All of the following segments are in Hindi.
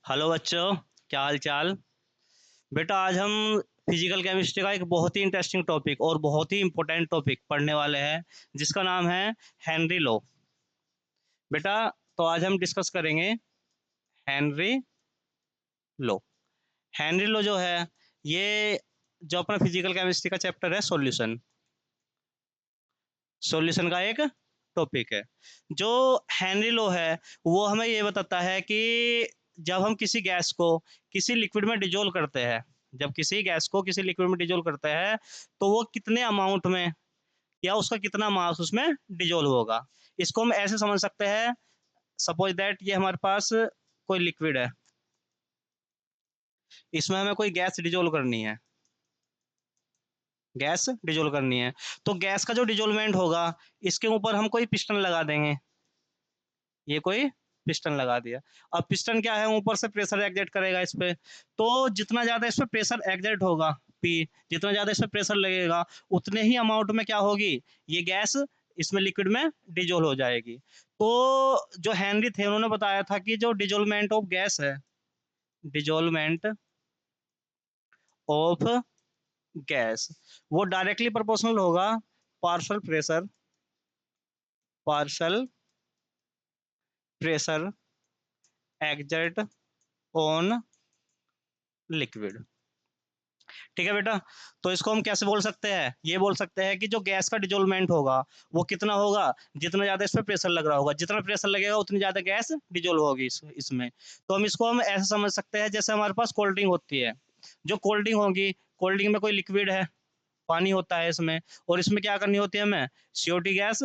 हेलो बच्चों, क्या हाल चाल। बेटा आज हम फिजिकल केमिस्ट्री का एक बहुत ही इंटरेस्टिंग टॉपिक और बहुत ही इंपॉर्टेंट टॉपिक पढ़ने वाले हैं जिसका नाम है हेनरी लो। बेटा तो आज हम डिस्कस करेंगे हेनरी लो। हेनरी लो जो है ये जो अपना फिजिकल केमिस्ट्री का चैप्टर है सॉल्यूशन सॉल्यूशन का एक टॉपिक है। जो हेनरी लो है वो हमें ये बताता है कि जब हम किसी गैस को किसी लिक्विड में डिजोल्व करते हैं, जब किसी गैस को किसी लिक्विड में डिजोल्व करते हैं तो वो कितने अमाउंट में या उसका कितना मास उसमें डिजोल्व होगा। इसको हम ऐसे समझ सकते हैं, सपोज दैट ये हमारे पास कोई लिक्विड है, इसमें हमें कोई गैस डिजोल्व करनी है, गैस डिजोल्व करनी है। तो गैस का जो डिजोल्वमेंट होगा इसके ऊपर हम कोई पिस्टन लगा देंगे, ये कोई पिस्टन लगा दिया। अब पिस्टन क्या है, ऊपर से प्रेशर एग्जर्ट करेगा इस पे। तो जितना ज्यादा इस पे प्रेशर एग्जर्ट होगा पी, जितना ज्यादा इस पे प्रेशर लगेगा उतने ही अमाउंट में क्या होगी, ये गैस इसमें लिक्विड में डिजोल्व हो जाएगी। तो जो हेनरी थे उन्होंने बताया था कि जो डिजोल्वमेंट ऑफ गैस है, डिजोल्वमेंट ऑफ गैस, वो डायरेक्टली प्रोपोर्शनल होगा partial pressure, partial pressure exert on liquid. ठीक है बेटा। तो इसको हम कैसे बोल सकते हैं, ये बोल सकते हैं कि जो गैस का डिजोल्वमेंट होगा वो कितना होगा, जितना ज्यादा इस पर प्रेशर लग रहा होगा, जितना प्रेशर लगेगा उतनी ज्यादा गैस डिजोल्व होगी इसमें। तो हम ऐसे समझ सकते हैं जैसे हमारे पास कोल्ड ड्रिंक होती है। जो कोल्ड ड्रिंक होगी, कोल्ड ड्रिंक में कोई लिक्विड है, पानी होता है इसमें, और इसमें क्या करनी होती है हमें, सीओटी गैस,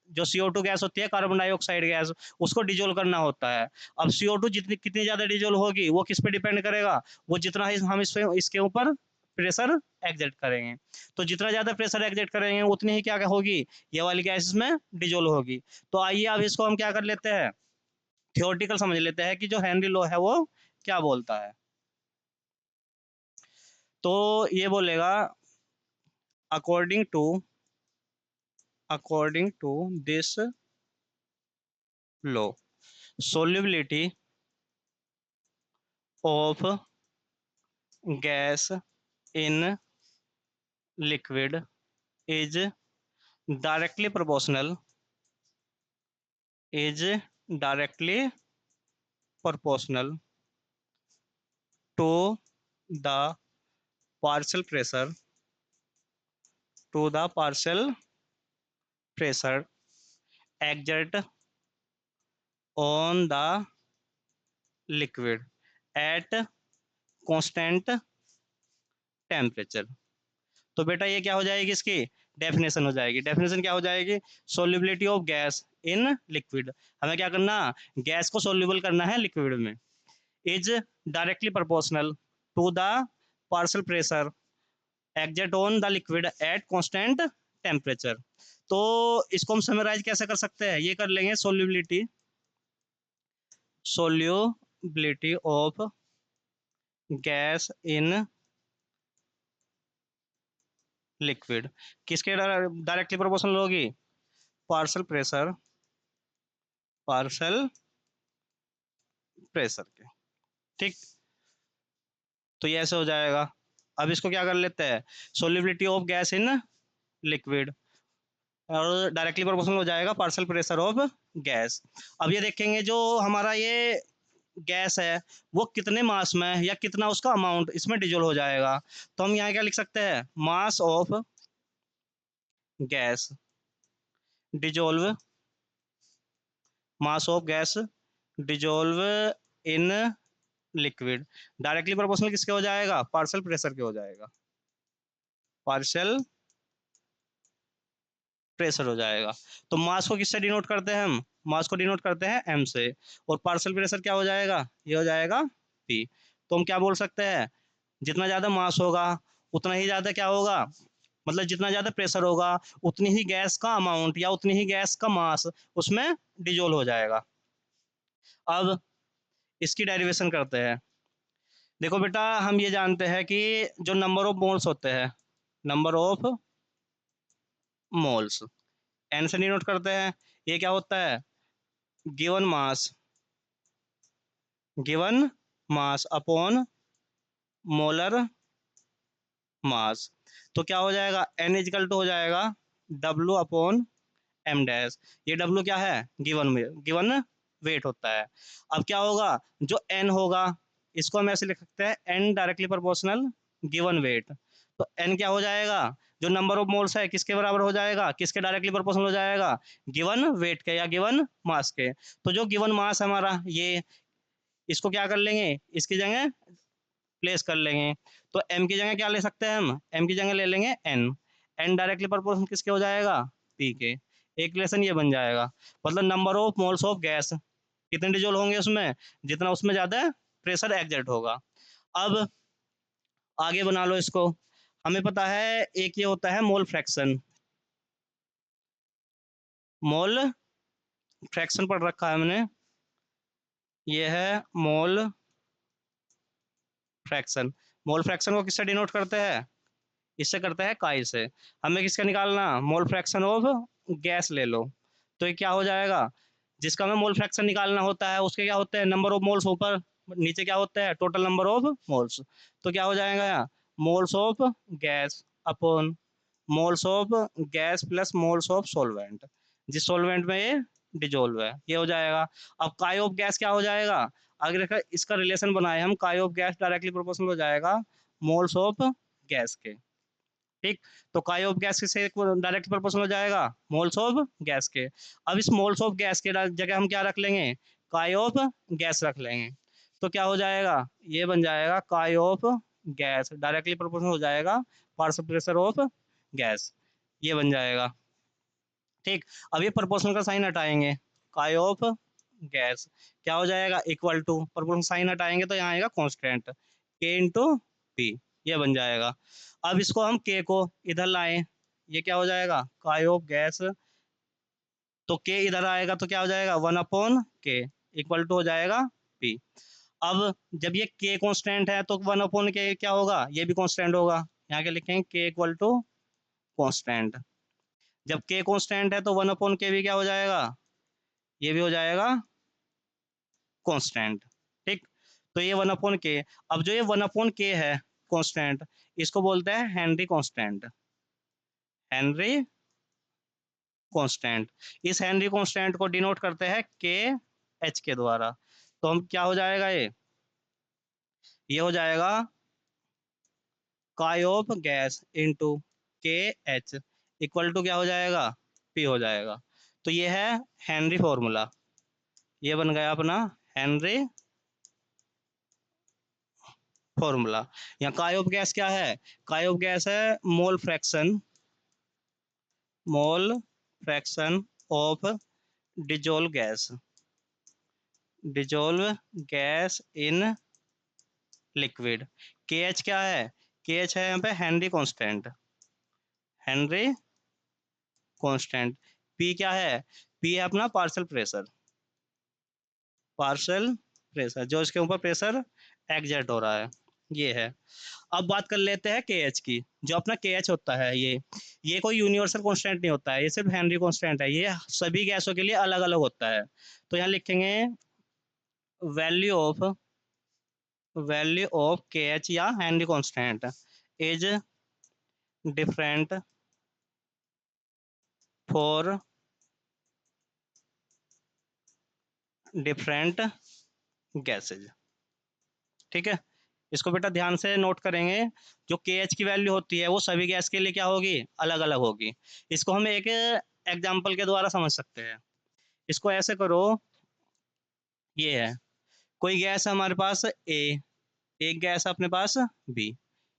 जो CO2 गैस होती है, कार्बन डाइऑक्साइड गैस, उसको डिजोल्व करना होता है। अब CO2 जितनी कितनी ज्यादा डिजोल्व होगी वो किस पे डिपेंड करेगा, वो जितना ही हम इसके ऊपर प्रेशर एग्जर्ट करेंगे। तो जितना ज्यादा प्रेशर एग्जर्ट करेंगे उतनी ही क्या होगी, ये वाली गैस इसमें डिजोल्व होगी। तो आइए अब इसको हम क्या कर लेते हैं, थियोरटिकल समझ लेते हैं कि जो हेनरी लॉ है वो क्या बोलता है। तो ये बोलेगा according to, according to this law, solubility of gas in liquid is directly proportional, is directly proportional to the partial pressure, to the partial pressure exert on the liquid at constant temperature। तो बेटा ये क्या हो जाएगी, इसकी डेफिनेशन हो जाएगी। डेफिनेशन क्या हो जाएगी, solubility of gas in liquid. हमें क्या करना, गैस को सोल्यूबल करना है लिक्विड में, is directly proportional to the partial pressure exerted on the liquid at constant temperature. तो इसको हम समराइज कैसे कर सकते हैं, ये कर लेंगे solubility, solubility of gas in liquid किसके डायरेक्टली प्रोपोर्शनल होगी, पार्शियल प्रेशर, पार्शियल प्रेशर के। ठीक, तो ये ऐसे हो जाएगा। अब इसको क्या कर लेते हैं, solubility of gas in liquid, और डायरेक्टली प्रोपोर्शनल हो जाएगा पार्शियल प्रेशर ऑफ गैस। अब ये देखेंगे जो हमारा ये गैस है वो कितने मास में या कितना उसका अमाउंट इसमें डिजोल्व हो जाएगा। तो हम यहाँ क्या लिख सकते हैं, mass of gas dissolve, mass of gas dissolve in liquid directly proportional किसके हो जाएगा, पार्शियल प्रेशर के हो जाएगा, पार्शियल प्रेशर हो जाएगा। तो मास को किससे डिनोट करते हैं हम, मास को डिनोट करते हैं m से, और पार्शियल प्रेशर क्या हो जाएगा, ये हो जाएगा p। तो हम क्या बोल सकते हैं, जितना ज्यादा मास होगा उतना ही ज्यादा क्या होगा, मतलब जितना ज्यादा प्रेशर होगा उतनी ही गैस का अमाउंट या उतनी ही गैस का मास उसमें डिजोल्व हो जाएगा। अब इसकी डेरिवेशन करते हैं। देखो बेटा हम ये जानते हैं कि जो नंबर ऑफ मोल्स होते हैं, नंबर ऑफ मोल्स एन से डिनोट करते हैं। ये क्या होता है, given mass, given mass upon molar mass. तो क्या हो जाएगा, n इजकल टू हो जाएगा W अपॉन m डैश। ये W क्या है, गिवन में गिवन वेट होता है। अब क्या होगा, जो n होगा इसको हम ऐसे लिख सकते हैं n directly proportional given weight. तो n क्या हो जाएगा, जो नंबर ऑफ मोल्स है किसके बराबर हो जाएगा, किसके डायरेक्टली प्रोपोर्शनल हो जाएगा, गिवन वेट के या गिवन मास के। तो जो गिवन मास है हमारा ये, इसको क्या कर लेंगे, इसकी जगह प्लेस कर लेंगे। तो m की जगह क्या ले सकते हैं हम, m की जगह ले लेंगे n। n डायरेक्टली प्रोपोर्शनल किसके हो जाएगा, p के। एक रिलेशन ये बन जाएगा, मतलब number of moles of gas कितने डिजोल्व होंगे उसमें, जितना उसमें ज्यादा प्रेशर एग्जर्ट होगा। अब आगे बना लो इसको। हमें पता है एक ये होता है मोल फ्रैक्शन, मोल फ्रैक्शन पढ़ रखा है हमने, ये है मोल फ्रैक्शन। मोल फ्रैक्शन को किससे डिनोट करते हैं, इससे करते हैं काई से। हमें किसका निकालना, मोल फ्रैक्शन ऑफ गैस ले लो। तो ये क्या हो जाएगा, जिसका हमें मोल फ्रैक्शन निकालना होता है उसके क्या होते हैं, नंबर ऑफ मोल्स ऊपर, नीचे क्या होता है, टोटल नंबर ऑफ मोल्स। तो क्या हो जाएगा, moles of gas upon moles of gas plus moles of solvent, जिस सॉल्वेंट में ये डिजोल्व है, ये हो जाएगा। अब काय ऑफ गैस क्या हो जाएगा, अगर इसका रिलेशन बनाए हम, काय ऑफ गैस डायरेक्टली प्रोपोर्शनल हो जाएगा मोल्स ऑफ गैस के। ठीक, तो काय ऑफ गैस से डायरेक्ट प्रोपोर्शनल हो जाएगा मोल्स ऑफ गैस के। अब इस मोल्स ऑफ गैस के जगह हम क्या रख लेंगे, काय ऑफ गैस रख लेंगे। तो क्या हो जाएगा, ये बन जाएगा काय ऑफ गैस डायरेक्टली प्रोपोर्शनल हो जाएगा पार्शियल प्रेशर ऑफ गैस, ये बन जाएगा। ठीक, अब ये प्रोपोर्शनल का साइन हटाएंगे, काय ऑफ गैस क्या हो जाएगा, इक्वल टू, प्रोपोर्शनल साइन हटाएंगे तो यहाँ आएगा कांस्टेंट के इंटू पी, ये बन जाएगा। अब इसको हम के को इधर लाएं, ये क्या हो जाएगा, काय ऑफ गैस, तो के इधर आएगा तो क्या हो जाएगा, 1 अपॉन के इक्वल टू हो जाएगा पी। अब जब ये के कांस्टेंट है तो 1 अपॉन के क्या होगा, ये भी कांस्टेंट होगा, यहाँ के लिखेंगे के इक्वल टू कांस्टेंट। जब के कांस्टेंट है तो 1 अपॉन के भी क्या हो जाएगा, ये भी हो जाएगा कांस्टेंट। ठीक, तो ये 1 अपॉन के। अब जो ये 1 अपॉन के है कांस्टेंट, इसको बोलते हैं हेनरी कांस्टेंट, हेनरी कांस्टेंट। इस हेनरी कांस्टेंट को डिनोट करते हैं के एच के द्वारा। तो हम क्या हो जाएगा, ये हो जाएगा काय ऑफ गैस इंटू के एच इक्वल टू क्या हो जाएगा, पी हो जाएगा। तो ये है हेनरी फॉर्मूला, ये बन गया अपना हेनरी फॉर्मूला। यहाँ काय ऑफ गैस क्या है, काय ऑफ गैस है mole fraction, mole fraction of dissolve gas, dissolve gas in liquid. के एच क्या है, के एच है यहाँ पे Henry constant, Henry constant. P क्या है, पी है अपना पार्शियल प्रेशर, पार्शियल प्रेशर जो इसके ऊपर प्रेशर एग्जर्ट हो रहा है, ये है। अब बात कर लेते हैं के एच की। जो अपना के एच होता है ये कोई यूनिवर्सल कांस्टेंट नहीं होता है, ये सिर्फ हेनरी कांस्टेंट है, ये सभी गैसों के लिए अलग अलग होता है। तो यहाँ लिखेंगे वैल्यू ऑफ के एच या Henry constant is different for different gases. ठीक है, इसको बेटा ध्यान से नोट करेंगे। जो के एच की वैल्यू होती है वो सभी गैस के लिए क्या होगी, अलग अलग होगी। इसको हम एक एग्जाम्पल के द्वारा समझ सकते हैं। इसको ऐसे करो, ये है कोई गैस है हमारे पास ए, एक गैस है अपने पास बी,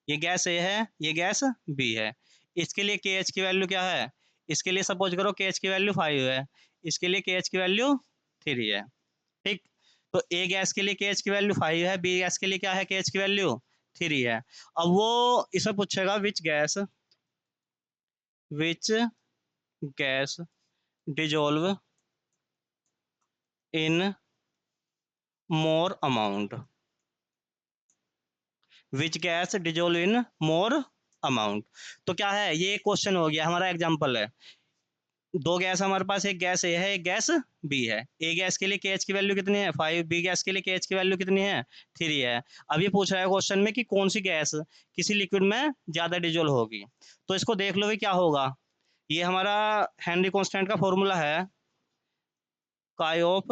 ये गैस ए है, ये गैस बी है। इसके लिए के एच की वैल्यू क्या है, इसके लिए सपोज करो के एच की वैल्यू 5 है, इसके लिए के एच की वैल्यू 3 है। ठीक, तो ए गैस के लिए के एच की वैल्यू 5 है, बी गैस के लिए क्या है, के एच की वैल्यू 3 है। अब वो इसे पूछेगा which gas dissolve in more amount, which gas dissolve in more amount. तो क्या है, ये क्वेश्चन हो गया, हमारा एग्जाम्पल है। दो गैस हमारे पास, एक गैस ए है एक गैस बी है। ए गैस के लिए के एच की वैल्यू कितनी है 5, बी गैस के लिए के एच की वैल्यू कितनी है 3 है। अब ये पूछ रहा है क्वेश्चन में कि कौन सी गैस किसी लिक्विड में ज्यादा डिजोल्व होगी। तो इसको देख लो भी क्या होगा। ये हमारा हेनरी कांस्टेंट का फॉर्मूला है, काई ऑफ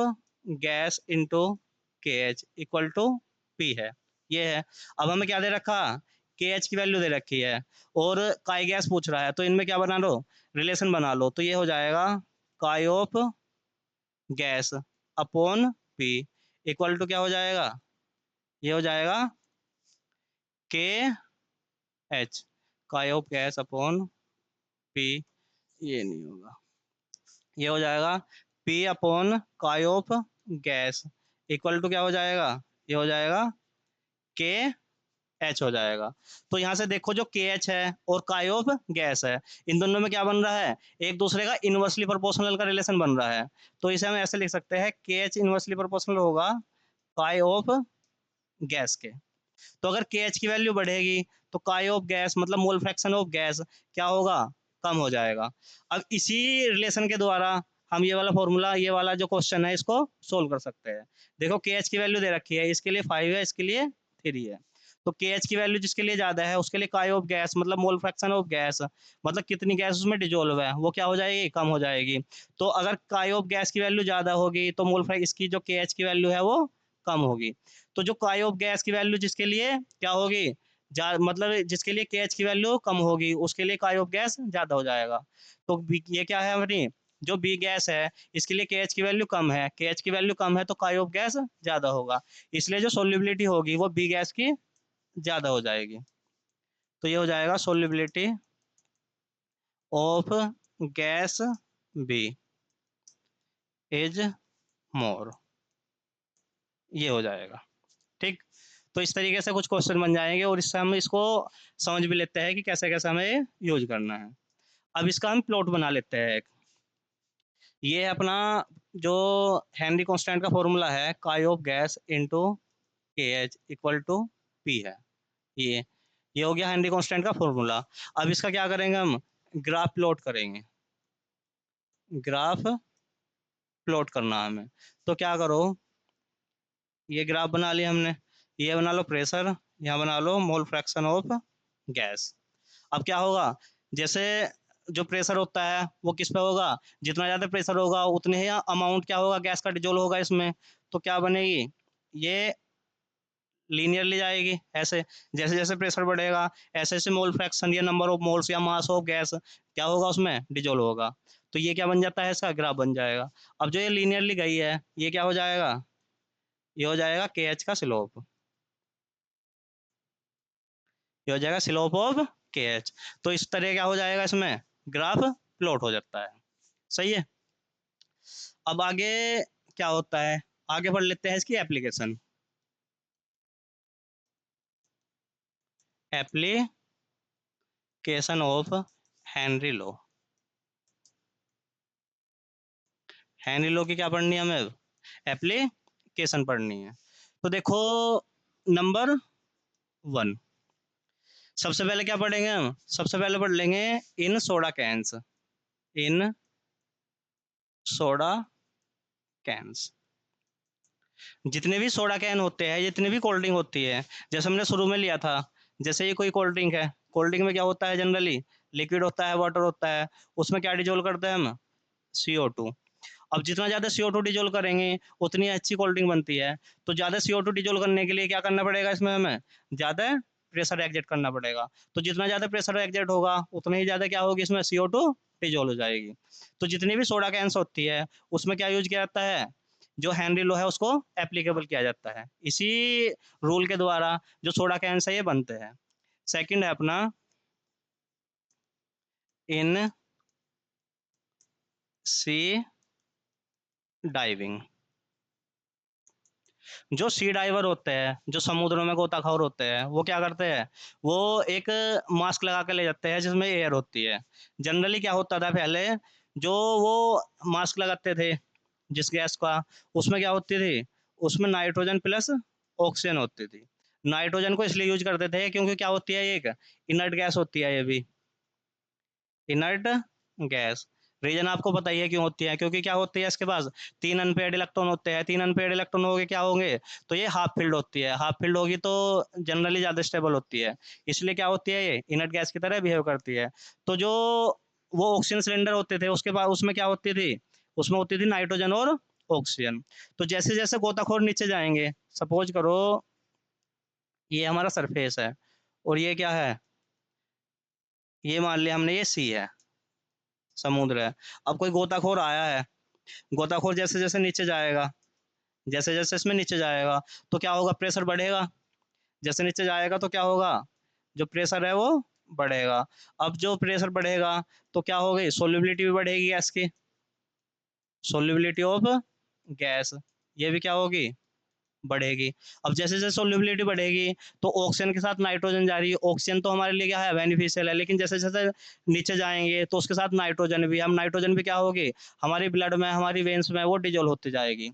गैस इंटू के एच इक्वल टू पी है, ये है। अब हमें क्या दे रखा, के एच की वैल्यू दे रखी है और काई गैस पूछ रहा है, तो इनमें क्या बना लो, रिलेशन बना लो। तो ये हो जाएगा chi of gas upon P equal to क्या हो जाएगा, ये हो जाएगा के एच, काई ऑफ गैस अपॉन पी, ये नहीं होगा, ये हो जाएगा पी अपॉन काई ऑफ गैस इक्वल टू क्या हो जाएगा, ये हो जाएगा के एच हो जाएगा। तो यहाँ से देखो जो के एच है और काई ऑफ गैस है, इन दोनों में क्या बन रहा है, एक दूसरे का इनवर्सली प्रोपोर्शनल का रिलेशन बन रहा है। तो इसे हम ऐसे लिख सकते हैं, के एच इनवर्सली प्रोपोर्शनल होगा काई ऑफ गैस के। तो अगर के एच की वैल्यू बढ़ेगी तो काई ऑफ गैस मतलब मोल फ्रैक्शन ऑफ गैस क्या होगा, कम हो जाएगा। अब इसी रिलेशन के द्वारा हम ये वाला फॉर्मूला, ये वाला जो क्वेश्चन है इसको सोल्व कर सकते हैं। देखो के एच की वैल्यू दे रखी है, इसके लिए 5 है इसके लिए 3 है। तो के एच की वैल्यू जिसके लिए ज्यादा है उसके लिए काई ऑफ गैस मतलब मोल फ्रैक्शन ऑफ गैस मतलब कितनी गैस उसमें डिजोल्व है वो क्या हो जाएगी, कम हो जाएगी। तो अगर काई ऑफ गैस की वैल्यू ज्यादा होगी तो मोल फ्रैक्शन इसकी जो के एच की वैल्यू है वो कम होगी। तो जो काई ऑफ गैस की वैल्यू जिसके लिए क्या होगी, मतलब जिसके लिए के एच की वैल्यू कम होगी उसके लिए काई ऑफ गैस ज्यादा हो जाएगा। तो ये क्या है हमारी, जो बी गैस है इसके लिए के एच की वैल्यू कम है, के एच की वैल्यू कम है तो काई ऑफ गैस ज्यादा होगा, इसलिए जो सोल्यूबिलिटी होगी वो बी गैस की ज्यादा हो जाएगी। तो ये हो जाएगा solubility of gas B is more, ये हो जाएगा। ठीक, तो इस तरीके से कुछ क्वेश्चन बन जाएंगे और इससे हम इसको समझ भी लेते हैं कि कैसे कैसे हमें यूज करना है। अब इसका हम प्लॉट बना लेते हैं एक। ये है अपना जो हेनरी कांस्टेंट का फॉर्मूला है, काई ऑफ गैस इनटू के एच इक्वल टू पी है। ये हो गया हेनरी कांस्टेंट का फॉर्मूला। अब इसका क्या करेंगे, हम ग्राफ प्लॉट करेंगे, ग्राफ प्लॉट करना हमें। तो क्या करो, ये ग्राफ बना लिया हमने, ये बना लो प्रेशर, यहाँ बना लो मोल फ्रैक्शन ऑफ गैस। अब क्या होगा, जैसे जो प्रेशर होता है वो किस पे होगा, जितना ज़्यादा प्रेशर होगा उतने ही अमाउंट क्या होगा गैस का डिजोल्व होगा इसमें। तो क्या बनेगी, ये लीनियरली जाएगी ऐसे, जैसे जैसे प्रेशर बढ़ेगा ऐसे ऐसे मोल फ्रैक्शन या नंबर ऑफ मोल्स या मास ऑफ गैस क्या होगा उसमें डिजोल्व होगा। तो ये क्या बन जाता है, इसका ग्राफ बन जाएगा। अब जो ये लीनियरली गई है ये क्या हो जाएगा, ये हो जाएगा के एच का स्लोप, ये हो जाएगा स्लोप ऑफ के एच। तो इस तरह क्या हो जाएगा, इसमें ग्राफ प्लॉट हो जाता है। सही है। अब आगे क्या होता है, आगे पढ़ लेते हैं इसकी application. Application of Henry law. Henry law की क्या पढ़नी है हमें, एप्लीकेशन पढ़नी है। तो देखो नंबर 1, सबसे पहले क्या पढ़ेंगे हम, सबसे पहले पढ़ लेंगे in soda cans, in soda cans. जितने भी सोडा कैन होते हैं, जितनी भी कोल्ड ड्रिंक होती है, जैसे हमने शुरू में लिया था, जैसे ये कोई कोल्ड ड्रिंक है, कोल्ड ड्रिंक में क्या होता है जनरली, लिक्विड होता है वाटर होता है, उसमें क्या डिजोल्व करते हैं हम, CO2। अब जितना ज़्यादा CO2 डिजोल्व करेंगे उतनी अच्छी कोल्ड ड्रिंक बनती है। तो ज़्यादा CO2 डिजोल्व करने के लिए क्या करना पड़ेगा, इसमें हमें ज़्यादा प्रेशर एग्जर्ट करना पड़ेगा। तो जितना ज़्यादा प्रेशर एग्जर्ट होगा उतना ही ज़्यादा क्या होगी, इसमें CO2 डिजोल्व हो जाएगी। तो जितनी भी सोडा कैंस होती है उसमें क्या यूज किया जाता है, जो हेनरी लॉ है उसको एप्लीकेबल किया जाता है। इसी रूल के द्वारा जो सोडा कैंस है ये बनते हैं। सेकंड है अपना इन सी डाइविंग। जो सी डाइवर होते हैं, जो समुद्रों में गोताखोर होते हैं, वो क्या करते हैं, वो एक मास्क लगा के ले जाते हैं जिसमें एयर होती है। जनरली क्या होता था पहले, जो वो मास्क लगाते थे जिस गैस का, उसमें क्या होती थी, उसमें नाइट्रोजन प्लस ऑक्सीजन होती थी। नाइट्रोजन को इसलिए यूज करते थे क्योंकि क्या होती है, एक इनर्ट गैस होती है, ये भी इनर्ट गैस। रीजन आपको पता ही है क्यों होती है, क्योंकि क्या होती है इसके पास 3 अनपेयर्ड इलेक्ट्रॉन होते हैं। 3 अनपेयर्ड इलेक्ट्रॉन हो गए क्या होंगे, तो ये हाफ फील्ड होती है। हाफ फील्ड होगी तो जनरली ज़्यादा स्टेबल होती है, इसलिए क्या होती है ये इनर्ट गैस की तरह बिहेव करती है। तो जो वो ऑक्सीजन सिलेंडर होते थे उसके बाद उसमें क्या होती थी, उसमें होती थी नाइट्रोजन और ऑक्सीजन। तो जैसे जैसे गोताखोर नीचे जाएंगे, सपोज करो ये हमारा सरफेस है और ये क्या है, ये मान लिया हमने ये सी है, समुद्र है। अब कोई गोताखोर आया है, गोताखोर जैसे जैसे नीचे जाएगा, जैसे जैसे इसमें नीचे जाएगा तो क्या होगा, प्रेशर बढ़ेगा। जैसे नीचे जाएगा तो क्या होगा, जो प्रेशर है वो बढ़ेगा। अब जो प्रेशर बढ़ेगा तो क्या होगी, सोल्युबिलिटी भी बढ़ेगी गैस की, सोल्युबिलिटी ऑफ गैस, ये भी क्या होगी, बढ़ेगी। अब जैसे जैसे सोल्युबिलिटी बढ़ेगी तो ऑक्सीजन के साथ नाइट्रोजन जा रही है। ऑक्सीजन तो हमारे लिए क्या है, बेनिफिशियल है, लेकिन जैसे जैसे नीचे जाएंगे तो उसके साथ नाइट्रोजन भी, हम नाइट्रोजन भी क्या होगी, हमारी ब्लड में हमारी वेन्स में वो डिजोल्व होती जाएगी।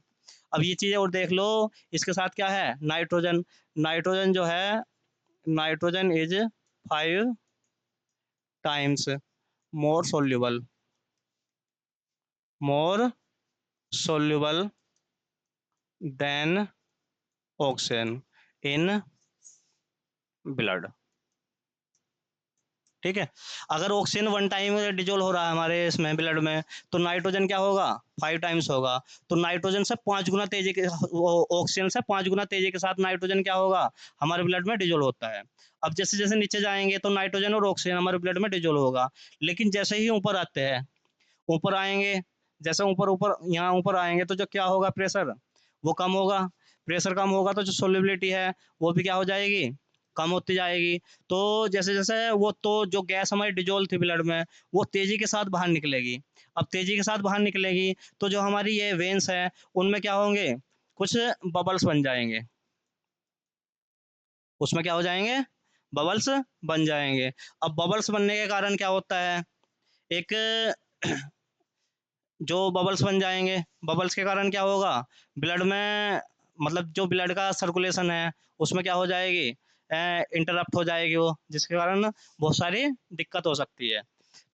अब ये चीजें और देख लो, इसके साथ क्या है, नाइट्रोजन। नाइट्रोजन जो है, nitrogen is 5 times more soluble, more soluble than oxygen in blood. ठीक है, अगर ऑक्सीजन 1 टाइम डिजोल्व हो रहा है हमारे इसमें ब्लड में, तो नाइट्रोजन क्या होगा, 5 टाइम्स होगा। तो नाइट्रोजन से 5 गुना तेजी के, ऑक्सीजन से 5 गुना तेजी के साथ नाइट्रोजन क्या होगा, हमारे ब्लड में डिजोल्व होता है। अब जैसे जैसे नीचे जाएंगे तो नाइट्रोजन और ऑक्सीजन हमारे ब्लड में डिजोल्व होगा, लेकिन जैसे ही ऊपर आते हैं, ऊपर आएंगे, जैसे ऊपर ऊपर यहाँ ऊपर आएंगे तो जो क्या होगा, प्रेशर वो कम होगा। प्रेशर कम होगा तो जो सोल्युबिलिटी है वो भी क्या हो जाएगी, कम होती जाएगी। तो जैसे जैसे वो, तो जो गैस हमारी डिजोल्व थी ब्लड में वो तेजी के साथ बाहर निकलेगी। अब तेजी के साथ बाहर निकलेगी तो जो हमारी ये वेन्स है उनमें क्या होंगे, कुछ बबल्स बन जाएंगे, उसमें क्या हो जाएंगे, बबल्स बन जाएंगे। अब बबल्स बनने के कारण क्या होता है, एक जो बबल्स बन जाएंगे, बबल्स के कारण क्या होगा, ब्लड में, मतलब जो ब्लड का सर्कुलेशन है उसमें क्या हो जाएगी, इंटरप्ट हो जाएगी वो, जिसके कारण बहुत सारी दिक्कत हो सकती है।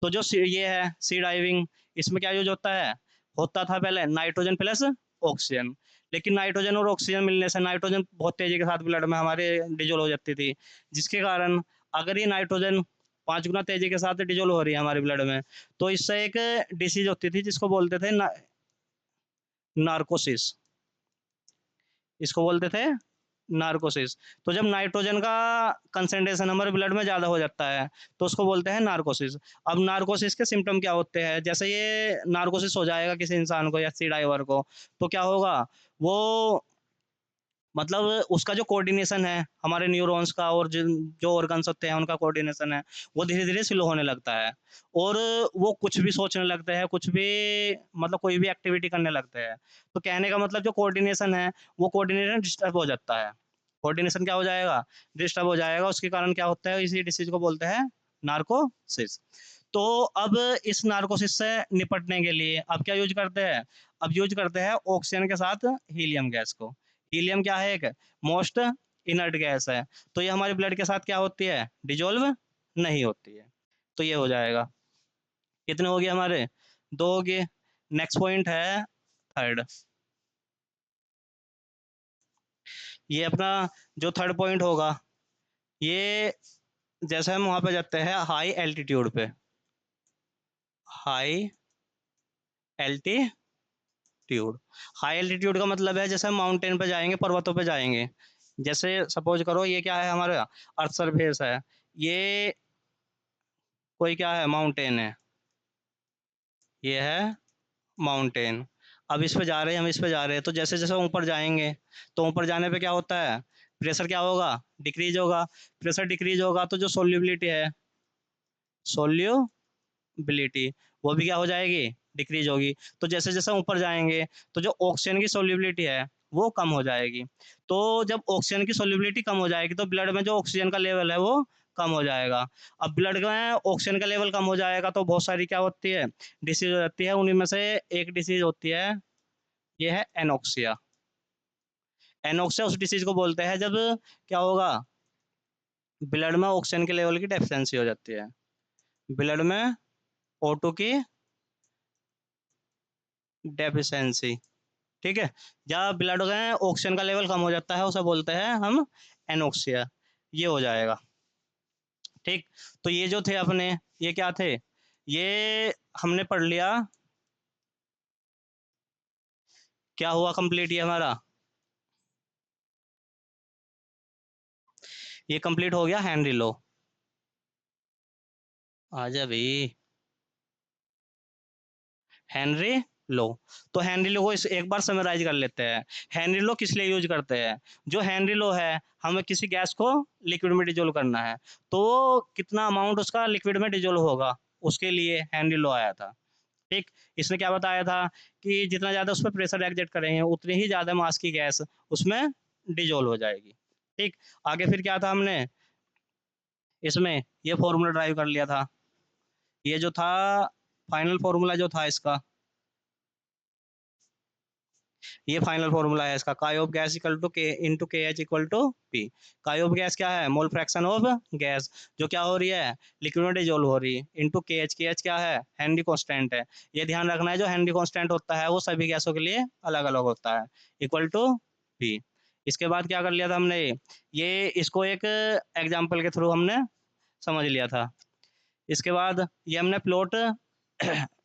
तो जो ये है सी डाइविंग, इसमें क्या यूज होता है, होता था पहले नाइट्रोजन प्लस ऑक्सीजन, लेकिन नाइट्रोजन और ऑक्सीजन मिलने से नाइट्रोजन बहुत तेजी के साथ ब्लड में हमारे डिजोल्व हो जाती थी, जिसके कारण अगर ये नाइट्रोजन 5 गुना तेजी के साथ डिजोल्व हो रही है हमारे ब्लड में, तो इससे एक डिसीज होती थी जिसको बोलते थे नार्कोसिस, इसको बोलते थे नार्कोसिस। तो जब नाइट्रोजन का कंसंट्रेशन हमारे ब्लड में ज़्यादा हो जाता है तो उसको बोलते हैं नार्कोसिस। अब नार्कोसिस के सिम्टम क्या होते हैं, जैसे ये नार्कोसिस हो जाएगा किसी इंसान को या सी डाइवर को, तो क्या होगा, वो मतलब उसका जो कोऑर्डिनेशन है हमारे न्यूरॉन्स का और जो ऑर्गन्स होते हैं उनका कोऑर्डिनेशन है वो धीरे धीरे स्लो होने लगता है, और वो कुछ भी सोचने लगते हैं, कुछ भी मतलब कोई भी एक्टिविटी करने लगते हैं। तो कहने का मतलब जो कोऑर्डिनेशन है वो कोऑर्डिनेशन डिस्टर्ब हो जाता है, कोऑर्डिनेशन क्या हो जाएगा, डिस्टर्ब हो जाएगा। उसके कारण क्या होता है, इसी डिसीज को बोलते हैं नार्कोसिस। तो अब इस नार्कोसिस से निपटने के लिए अब क्या यूज करते हैं, अब यूज करते हैं ऑक्सीजन के साथ हीलियम गैस को। हीलियम क्या है, एक मोस्ट इनर्ट गैस है, तो ये हमारे ब्लड के साथ क्या होती है, डिजोल्व नहीं होती है। तो ये हो जाएगा, कितने हो गए हमारे, 2 हो गए। नेक्स्ट पॉइंट है थर्ड, ये अपना जो थर्ड पॉइंट होगा, ये जैसे हम वहां पे जाते हैं हाई एल्टीट्यूड पे, हाई एल्टीट्यूड, हाई एल्टीट्यूड का मतलब है जैसे हम माउंटेन पे जाएंगे, पर्वतों पे जाएंगे। जैसे सपोज करो ये क्या है, हमारा अर्थ सरफेस है, ये कोई क्या है, माउंटेन है, ये है माउंटेन। अब इस पे जा रहे हैं, हम इस पे जा रहे हैं, तो जैसे जैसे ऊपर जाएंगे तो ऊपर जाने पे क्या होता है, प्रेशर क्या होगा, डिक्रीज होगा। प्रेशर डिक्रीज होगा तो जो सोल्यूबिलिटी है, सोल्यूबिलिटी वो भी क्या हो जाएगी, डिक्रीज होगी। तो जैसे जैसे ऊपर जाएंगे तो जो ऑक्सीजन की सोल्यूबिलिटी है वो कम हो जाएगी। तो जब ऑक्सीजन की सोल्यूबिलिटी कम हो जाएगी तो ब्लड में जो ऑक्सीजन का लेवल है वो कम हो जाएगा। अब ब्लड में ऑक्सीजन का लेवल कम हो जाएगा तो बहुत सारी क्या होती है, डिसीज हो जाती है। उन्हीं में से एक डिसीज होती है, ये है एनोक्सिया। एनोक्सिया उस डिसीज को बोलते हैं जब क्या होगा, ब्लड में ऑक्सीजन के लेवल की डेफिशिएंसी हो जाती है, ब्लड में O2 की डेफिशिएंसी। ठीक है, जब ब्लड में ऑक्सीजन का लेवल कम हो जाता है उसे बोलते हैं हम एनोक्सिया। ये हो जाएगा। ठीक, तो ये जो थे अपने, ये क्या थे, ये हमने पढ़ लिया। क्या हुआ कंप्लीट ये हमारा, ये कंप्लीट हो गया हेनरी लॉ। आजा भाई, हेनरी लो। तो हेनरी लो को इस एक बार समराइज कर लेते हैं। हेनरी लो किस लिए यूज करते हैं, जो हेनरी लो है, हमें किसी गैस को लिक्विड में डिजोल्व करना है, तो कितना अमाउंट उसका लिक्विड में डिजोल्व होगा, उसके लिए हेनरी लो आया था। ठीक, इसने क्या बताया था कि जितना ज्यादा उस पर प्रेशर एग्जर्ट करेंगे उतनी ही ज्यादा मास की गैस उसमें डिजोल्व हो जाएगी। ठीक, आगे फिर क्या था हमने इसमें, ये फॉर्मूला ड्राइव कर लिया था। ये जो था फाइनल फॉर्मूला जो था इसका, ये फाइनल फॉर्मूला है इसका, काय ऑफ गैस इक्वल टू के इंटू के एच इक्वल टू पी। काय ऑफ गैस क्या है, मोल फ्रैक्शन ऑफ गैस, जो क्या हो रही है, लिक्विड में डिजोल्व हो रही है, इंटू के एच क्या है, हेनरी कांस्टेंट है। ये ध्यान रखना है, जो हेनरी कांस्टेंट होता है वो सभी गैसों के लिए अलग अलग होता है, इक्वल टू पी। इसके बाद क्या कर लिया था हमने, ये इसको एक एग्जाम्पल के थ्रू हमने समझ लिया था। इसके बाद ये हमने प्लॉट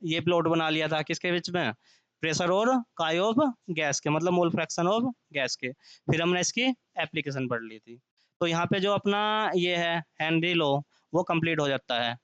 ये प्लॉट बना लिया था किसके बीच में, प्रेशर और काय ऑफ गैस के, मतलब मोल फ्रैक्शन ऑफ गैस के। फिर हमने इसकी एप्लीकेशन पढ़ ली थी। तो यहाँ पे जो अपना ये है हेनरी लॉ, वो कंप्लीट हो जाता है।